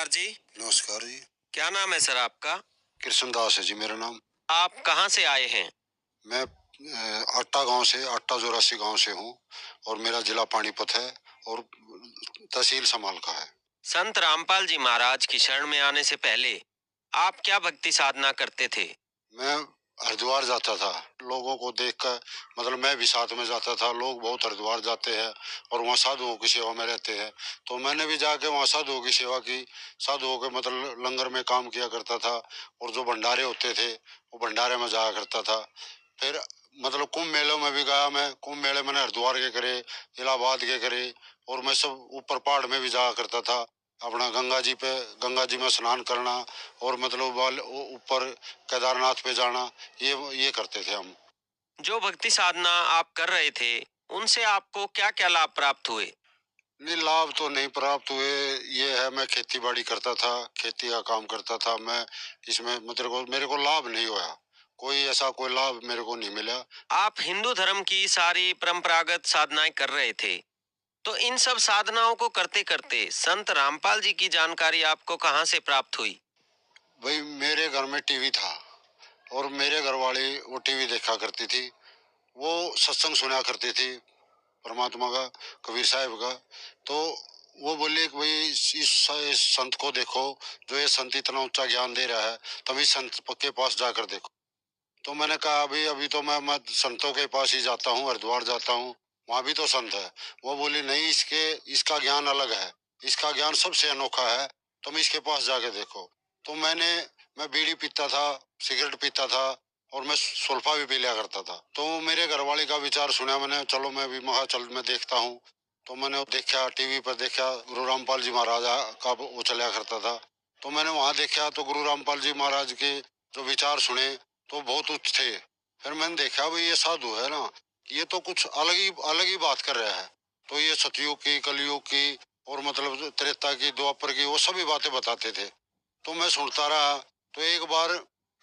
नमस्कार जी। नमस्कार जी। क्या नाम है सर आपका? कृष्णदास है जी मेरा नाम। आप कहाँ से आए हैं? मैं अट्टा गांव से, अट्टा जोरासी गांव से हूँ और मेरा जिला पानीपत है और तहसील समाल का है। संत रामपाल जी महाराज की शरण में आने से पहले आप क्या भक्ति साधना करते थे? मैं हरिद्वार जाता था, लोगों को देखकर मतलब मैं भी साथ में जाता था। लोग बहुत हरिद्वार जाते हैं और वहाँ साधुओं की सेवा में रहते हैं, तो मैंने भी जाके वहाँ साधुओं की सेवा की। साधुओं के मतलब लंगर में काम किया करता था और जो भंडारे होते थे वो भंडारे में जाया करता था। फिर मतलब कुंभ मेलों में भी गया मैं। कुंभ मेले मैंने हरिद्वार के करे, इलाहाबाद के करे और मैं सब ऊपर पहाड़ में भी जाया करता था। अपना गंगा जी पे, गंगा जी में स्नान करना और मतलब ऊपर केदारनाथ पे जाना, ये करते थे हम। जो भक्ति साधना आप कर रहे थे, उनसे आपको क्या क्या लाभ प्राप्त हुए? नहीं, लाभ तो नहीं प्राप्त हुए। ये है, मैं खेती बाड़ी करता था, खेती का काम करता था मैं। इसमें मतलब मेरे को लाभ नहीं हुआ। कोई ऐसा कोई लाभ मेरे को नहीं मिला। आप हिंदू धर्म की सारी परंपरागत साधनाएं कर रहे थे, तो इन सब साधनाओं को करते करते संत रामपाल जी की जानकारी आपको कहाँ से प्राप्त हुई? भाई मेरे घर में टीवी था और मेरे घर वाली वो टीवी देखा करती थी। वो सत्संग सुना करती थी परमात्मा का, कबीर साहब का। तो वो बोले कि भाई इस संत को देखो, जो ये संत इतना ऊंचा ज्ञान दे रहा है, तुम इस संत के पास जाकर देखो। तो मैंने कहा अभी अभी तो मैं संतों के पास ही जाता हूँ, हरिद्वार जाता हूँ, वहां भी तो संत है। वो बोली नहीं, इसका ज्ञान अलग है, इसका ज्ञान सबसे अनोखा है, तुम इसके पास जाके देखो। तो मैं बीड़ी पीता था, सिगरेट पीता था और मैं सुल्फा भी पी लिया करता था। तो मेरे घरवाली का विचार सुना मैंने, चलो मैं भी महा चल मैं देखता हूँ। तो मैंने देखा, टीवी पर देखा, गुरु रामपाल जी महाराज का वो चला करता था। तो मैंने वहां देखा तो गुरु रामपाल जी महाराज के जो विचार सुने तो बहुत उच्च थे। फिर मैंने देखा भाई ये साधु है ना, ये तो कुछ अलग ही बात कर रहा है। तो ये सतयुग की, कलयुग की और मतलब त्रेता की, द्वापर की, वो सभी बातें बताते थे। तो मैं सुनता रहा। तो एक बार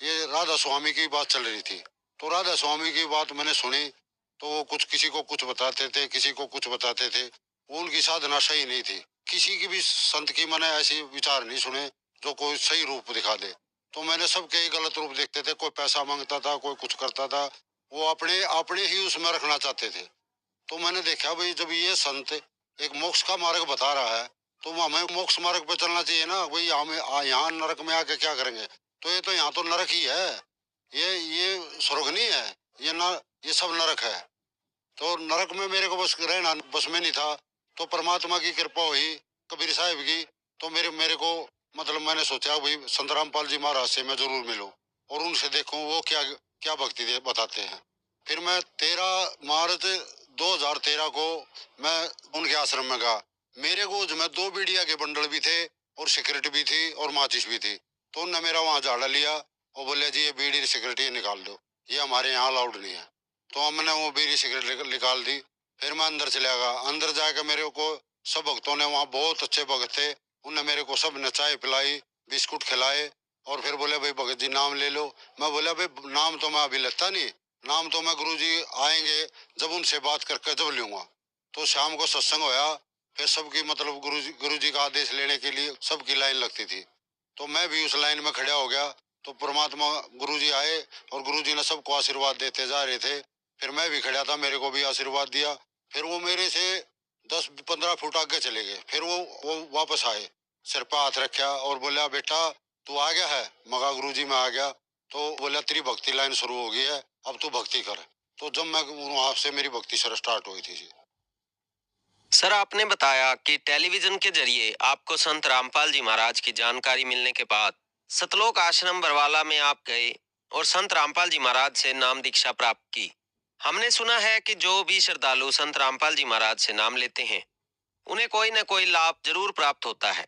ये राधा स्वामी की बात चल रही थी, तो राधा स्वामी की बात मैंने सुनी। तो वो कुछ किसी को कुछ बताते थे, किसी को कुछ बताते थे। वो उनकी साधना सही नहीं थी। किसी की भी संत की मैंने ऐसी विचार नहीं सुने जो कोई सही रूप दिखा दे। तो मैंने सबके ही गलत रूप देखते थे। कोई पैसा मांगता था, कोई कुछ करता था, वो अपने अपने ही उसमें रखना चाहते थे। तो मैंने देखा भाई जब ये संत एक मोक्ष का मार्ग बता रहा है, तो हमें मोक्ष मार्ग पे चलना चाहिए ना। भाई हमें यहाँ नरक में आके क्या करेंगे? तो यहाँ तो नरक ही है। ये स्वर्ग नहीं है, ये न ये सब नरक है। तो नरक में मेरे को बस रहना बस में नहीं था। तो परमात्मा की कृपा हुई, कबीर साहब की। तो मेरे मेरे को मतलब मैंने सोचा भाई संत रामपाल जी महाराज से मैं जरूर मिलूं और उनसे देखूं वो क्या क्या भक्ति दे बताते हैं। फिर मैं 13 मार्च 2013 को मैं उनके आश्रम में गया। मेरे गोद में 2 बीड़िया के बंडल भी थे और सिगरेट भी थी और माचिस भी थी। तो उनने मेरा वहां झाड़ा लिया और बोले जी ये बीड़ी सिगरेट ये निकाल दो, ये हमारे यहाँ अलाउड नहीं है। तो हमने वो बीड़ी सिगरेट निकाल दी। फिर मैं अंदर चला गया। अंदर जाकर मेरे को सब भक्तों ने, वहाँ बहुत अच्छे भक्त थे, उनने मेरे को सब ने चाय पिलाई, बिस्कुट खिलाए और फिर बोले भाई भगत जी नाम ले लो। मैं बोला भाई नाम तो मैं अभी लेता नहीं, नाम तो मैं गुरु जी आएंगे जब उनसे बात करके जब लूंगा। तो शाम को सत्संग होया। फिर सबकी मतलब गुरु जी का आदेश लेने के लिए सबकी लाइन लगती थी। तो मैं भी उस लाइन में खड़ा हो गया। तो परमात्मा गुरु जी आए और गुरु जी ने सबको आशीर्वाद देते जा रहे थे। फिर मैं भी खड़ा था, मेरे को भी आशीर्वाद दिया। फिर वो मेरे से 10-15 फुट आगे चले गए। फिर वो वापस आए, सिर पर हाथ रखा और बोला बेटा तू आ गया है? मगा गुरु जी मैं आ गया। तो बोला तेरी भक्ति लाइन शुरू हो गई है, अब तू भक्ति कर। तो जब मैं वहां से मेरी भक्ति सर स्टार्ट हुई थी जी। सर आपने बताया कि टेलीविजन के जरिए आपको संत रामपाल जी महाराज की जानकारी मिलने के बाद सतलोक आश्रम बरवाला में आप गए और संत रामपाल जी महाराज से नाम दीक्षा प्राप्त की। हमने सुना है कि जो भी श्रद्धालु संत रामपाल जी महाराज से नाम लेते हैं, उन्हें कोई न कोई लाभ जरूर प्राप्त होता है।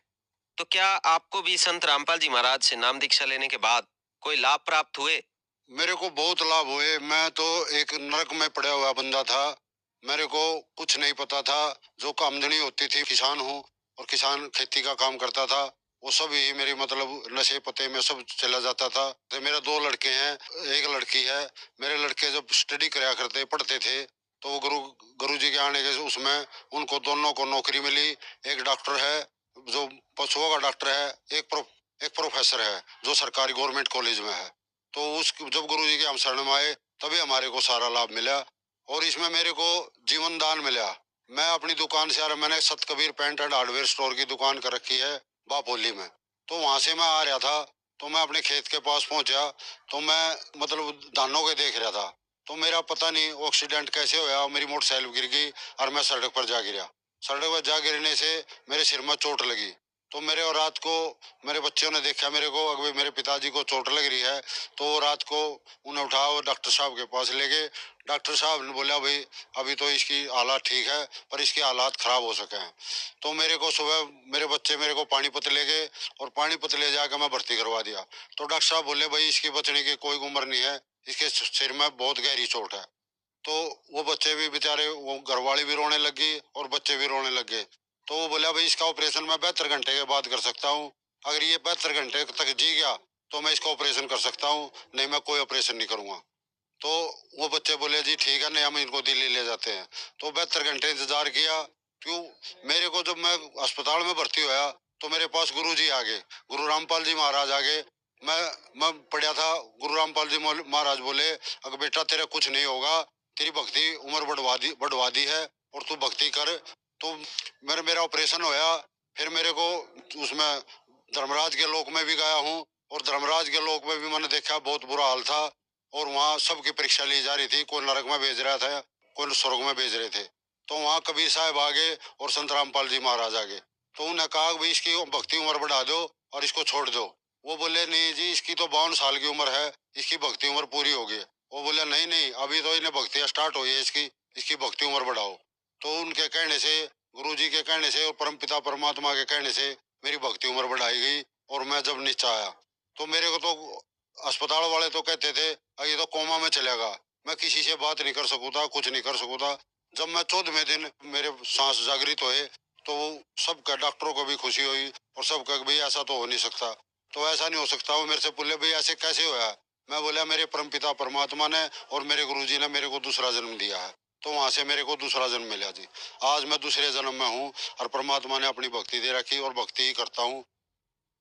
तो क्या आपको भी संत रामपाल जी महाराज से नाम दीक्षा लेने के बाद कोई लाभ प्राप्त हुए? मेरे को बहुत लाभ हुए। मैं तो एक नरक में पड़ा हुआ बंदा था, मेरे को कुछ नहीं पता था। जो आमदनी होती थी, किसान हूँ और किसान खेती का काम करता था, वो सब ही मेरी मतलब नशे पते में सब चला जाता था। तो मेरे 2 लड़के हैं, एक लड़की है। मेरे लड़के जब स्टडी कराया करते पढ़ते थे, तो वो गुरु गुरु जी के आने के उसमें उनको दोनों को नौकरी मिली। एक डॉक्टर है जो पशुओं का डॉक्टर है, एक प्रोफेसर है जो सरकारी गवर्नमेंट कॉलेज में है। तो उस जब गुरुजी के हम शरण में आए तभी हमारे को सारा लाभ मिला और इसमें मेरे को जीवन दान मिला। मैं अपनी दुकान से आ रहा, मैंने सतकबीर पेंट एंड हार्डवेयर स्टोर की दुकान कर रखी है बापोली में। तो वहां से मैं आ रहा था, तो मैं अपने खेत के पास पहुंचा, तो मैं मतलब धानों के देख रहा था। तो मेरा पता नहीं एक्सीडेंट कैसे होया, मेरी मोटरसाइकिल गिर गई और मैं सड़क पर जा गिरा। सड़क पर जा गिरने से मेरे सिर में चोट लगी। तो मेरे और रात को मेरे बच्चों ने देखा मेरे को, अगर मेरे पिताजी को चोट लग रही है, तो रात को उन्हें उठा और डॉक्टर साहब के पास ले गए। डॉक्टर साहब ने बोला भाई अभी तो इसकी हालात ठीक है पर इसके हालात खराब हो सके हैं। तो मेरे को सुबह मेरे बच्चे मेरे को पानीपत ले गए और पानीपत ले जाकर मैं भर्ती करवा दिया। तो डॉक्टर साहब बोले भाई इसकी बचने की कोई उम्र नहीं है, इसके सिर में बहुत गहरी चोट है। तो वो बच्चे भी बेचारे, वो घरवाली भी रोने लगी और बच्चे भी रोने लगे। तो वो बोला भाई इसका ऑपरेशन मैं 72 घंटे के बाद कर सकता हूँ। अगर ये 72 घंटे तक जी गया तो मैं इसका ऑपरेशन कर सकता हूँ, नहीं मैं कोई ऑपरेशन नहीं करूंगा। तो वो बच्चे बोले जी ठीक है, नहीं हम इनको दिल्ली ले जाते हैं। तो 72 घंटे इंतजार किया। क्यों? मेरे को जब मैं अस्पताल में भर्ती हुआ तो मेरे पास गुरु जी आ गए, गुरु रामपाल जी महाराज आ गए। मैं पढ़ा था, गुरु रामपाल जी महाराज बोले अगर बेटा तेरा कुछ नहीं होगा, तेरी भक्ति उम्र बढ़वा दी है और तू भक्ति कर। तो मेरा ऑपरेशन होया। फिर मेरे को उसमें धर्मराज के लोक में भी गया हूँ और धर्मराज के लोक में भी मैंने देखा बहुत बुरा हाल था और वहाँ सबकी परीक्षा ली जा रही थी, कोई नरक में भेज रहा था, कोई स्वर्ग में भेज रहे थे। तो वहाँ कबीर साहब आ गए और संत रामपाल जी महाराज आ गए। तो उन्होंने कहा भाई इसकी भक्ति उम्र बढ़ा दो और इसको छोड़ दो। वो बोले नहीं जी इसकी तो 52 साल की उम्र है, इसकी भक्ति उम्र पूरी हो गई। वो बोले नहीं नहीं अभी तो इन्हें भक्ति स्टार्ट हुई है, इसकी इसकी भक्ति उम्र बढ़ाओ। तो उनके कहने से, गुरु जी के कहने से और परमपिता परमात्मा के कहने से मेरी भक्ति उम्र बढ़ाई गई और मैं जब नीचे आया तो मेरे को तो अस्पताल वाले तो कहते थे ये तो कोमा में चलेगा, मैं किसी से बात नहीं कर सकूँ था, कुछ नहीं कर सकूँ था। जब मैं 14वें दिन मेरे सांस जागृत हुए तो सबका डॉक्टरों को भी खुशी हुई और सब कहा भाई ऐसा तो हो नहीं सकता। तो ऐसा नहीं हो सकता। वो मेरे से बोले भाई ऐसे कैसे हुआ? मैं बोला मेरे परमपिता परमात्मा ने और मेरे गुरुजी ने मेरे को दूसरा जन्म दिया है। तो वहां से मेरे को दूसरा जन्म मिला जी। आज मैं दूसरे जन्म में हूँ और परमात्मा ने अपनी भक्ति दे रखी और भक्ति ही करता हूँ।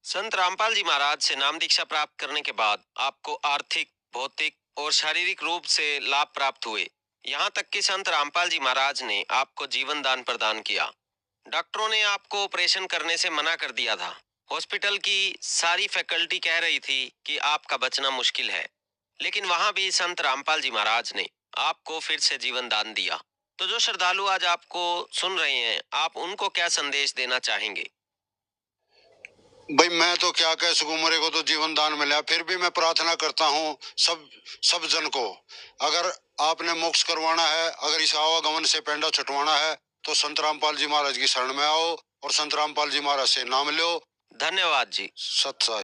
संत रामपाल जी महाराज से नाम दीक्षा प्राप्त करने के बाद आपको आर्थिक, भौतिक और शारीरिक रूप से लाभ प्राप्त हुए। यहाँ तक कि संत रामपाल जी महाराज ने आपको जीवन दान प्रदान किया। डॉक्टरों ने आपको ऑपरेशन करने से मना कर दिया था। हॉस्पिटल की सारी फैकल्टी कह रही थी कि आपका बचना मुश्किल है, लेकिन वहां भी संत रामपाल जी महाराज ने आपको फिर से जीवन दान दिया। तो जो श्रद्धालु आज आपको सुन रहे हैं, आप उनको क्या संदेश देना चाहेंगे? भाई मैं तो क्या कह सकूं, मेरे को तो जीवन दान मिला, फिर भी मैं प्रार्थना करता हूँ सब सब जन को, अगर आपने मोक्ष करवाना है, अगर इस आवागमन से पेंडा छुटवाना है तो संत रामपाल जी महाराज की शरण में आओ और संत रामपाल जी महाराज से नाम लो। धन्यवाद जी। सत्य।